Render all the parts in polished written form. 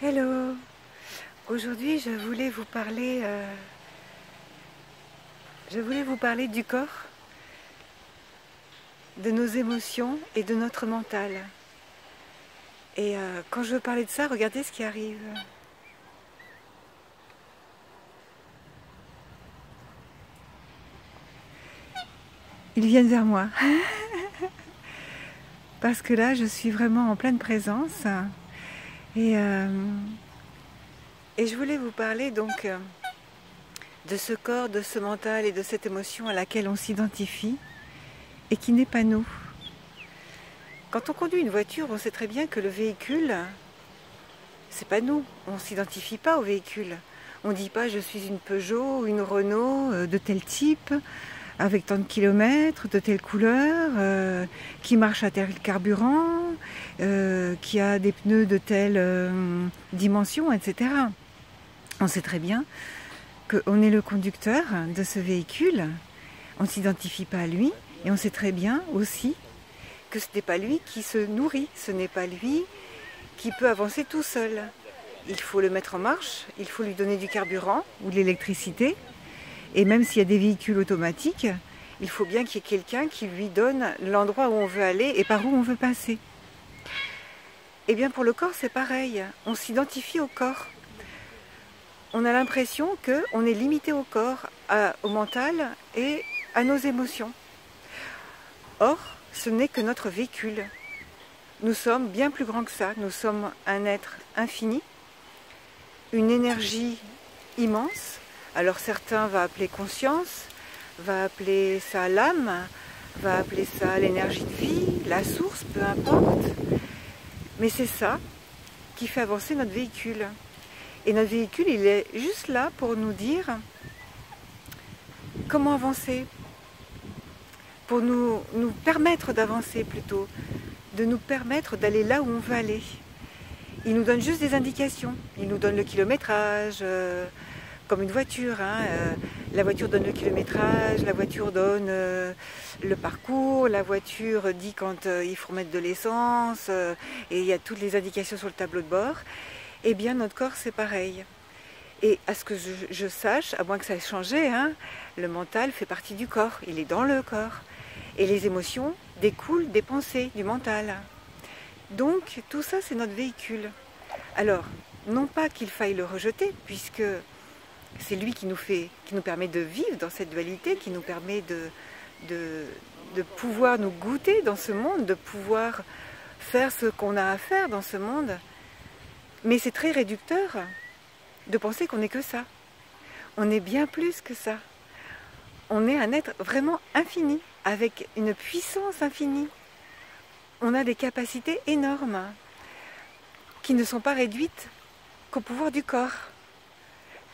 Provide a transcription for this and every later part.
Hello. Aujourd'hui je voulais vous parler du corps, de nos émotions et de notre mental. Et quand je veux parler de ça, regardez ce qui arrive. Ils viennent vers moi. Parce que là je suis vraiment en pleine présence. Et je voulais vous parler donc de ce corps, de ce mental et de cette émotion à laquelle on s'identifie et qui n'est pas nous. Quand on conduit une voiture, on sait très bien que le véhicule, c'est pas nous. On ne s'identifie pas au véhicule. On ne dit pas je suis une Peugeot ou une Renault de tel type, avec tant de kilomètres, de telle couleur, qui marche à tel carburant, qui a des pneus de telle dimension, etc. On sait très bien qu'on est le conducteur de ce véhicule. On ne s'identifie pas à lui. Et on sait très bien aussi que ce n'est pas lui qui se nourrit. Ce n'est pas lui qui peut avancer tout seul. Il faut le mettre en marche, il faut lui donner du carburant ou de l'électricité. Et même s'il y a des véhicules automatiques, il faut bien qu'il y ait quelqu'un qui lui donne l'endroit où on veut aller et par où on veut passer. Et bien pour le corps, c'est pareil. On s'identifie au corps. On a l'impression qu'on est limité au corps, au mental et à nos émotions. Or, ce n'est que notre véhicule. Nous sommes bien plus grands que ça. Nous sommes un être infini, une énergie immense. Alors certains vont appeler conscience, va appeler ça l'âme, va appeler ça l'énergie de vie, la source, peu importe. Mais c'est ça qui fait avancer notre véhicule. Et notre véhicule, il est juste là pour nous dire comment avancer, pour nous permettre d'avancer plutôt, de nous permettre d'aller là où on veut aller. Il nous donne juste des indications, il nous donne le kilométrage, comme une voiture. La voiture donne le kilométrage, la voiture donne le parcours, la voiture dit quand il faut mettre de l'essence, et il y a toutes les indications sur le tableau de bord. Eh bien notre corps c'est pareil. Et à ce que je sache, à moins que ça ait changé, le mental fait partie du corps, il est dans le corps. Et les émotions découlent des pensées, du mental. Donc tout ça c'est notre véhicule. Alors, non pas qu'il faille le rejeter, puisque c'est lui qui nous permet de vivre dans cette dualité, qui nous permet de pouvoir nous goûter dans ce monde, de pouvoir faire ce qu'on a à faire dans ce monde. Mais c'est très réducteur de penser qu'on n'est que ça. On est bien plus que ça. On est un être vraiment infini, avec une puissance infinie. On a des capacités énormes, qui ne sont pas réduites qu'au pouvoir du corps.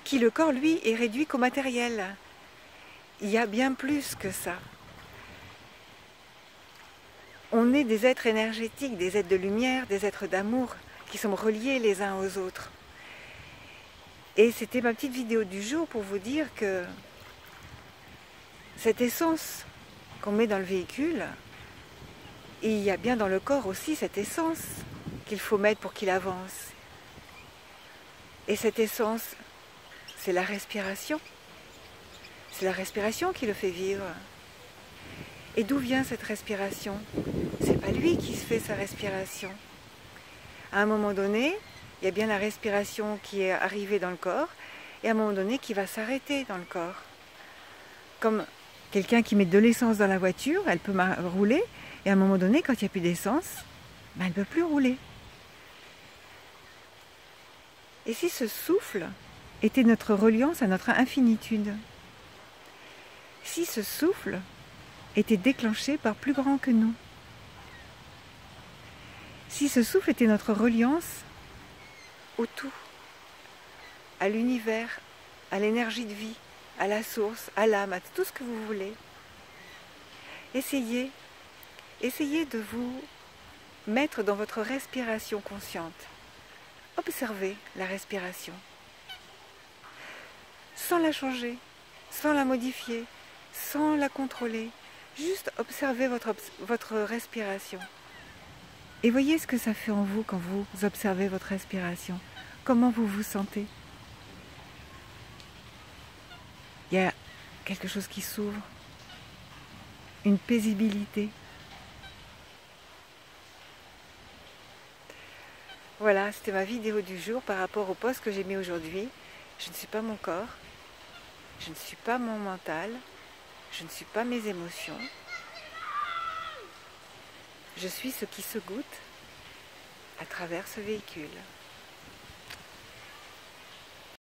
Qui le corps, lui, est réduit qu'au matériel. Il y a bien plus que ça. On est des êtres énergétiques, des êtres de lumière, des êtres d'amour, qui sommes reliés les uns aux autres. Et c'était ma petite vidéo du jour pour vous dire que cette essence qu'on met dans le véhicule, il y a bien dans le corps aussi cette essence qu'il faut mettre pour qu'il avance. Et cette essence, c'est la respiration. C'est la respiration qui le fait vivre. Et d'où vient cette respiration? C'est pas lui qui se fait sa respiration. À un moment donné, il y a bien la respiration qui est arrivée dans le corps, et à un moment donné qui va s'arrêter dans le corps. Comme quelqu'un qui met de l'essence dans la voiture, elle peut rouler, et à un moment donné, quand il n'y a plus d'essence, elle ne peut plus rouler. Et si ce souffle était notre reliance à notre infinitude? Si ce souffle était déclenché par plus grand que nous? Si ce souffle était notre reliance au tout, à l'univers, à l'énergie de vie, à la source, à l'âme, à tout ce que vous voulez. Essayez de vous mettre dans votre respiration consciente. Observez la respiration. Sans la changer, sans la modifier, sans la contrôler. Juste observez votre respiration. Et voyez ce que ça fait en vous quand vous observez votre respiration. comment vous vous sentez. Il y a quelque chose qui s'ouvre, une paisibilité. Voilà, c'était ma vidéo du jour par rapport au post que j'ai mis aujourd'hui. Je ne suis pas mon corps, je ne suis pas mon mental, je ne suis pas mes émotions. Je suis ce qui se goûte à travers ce véhicule.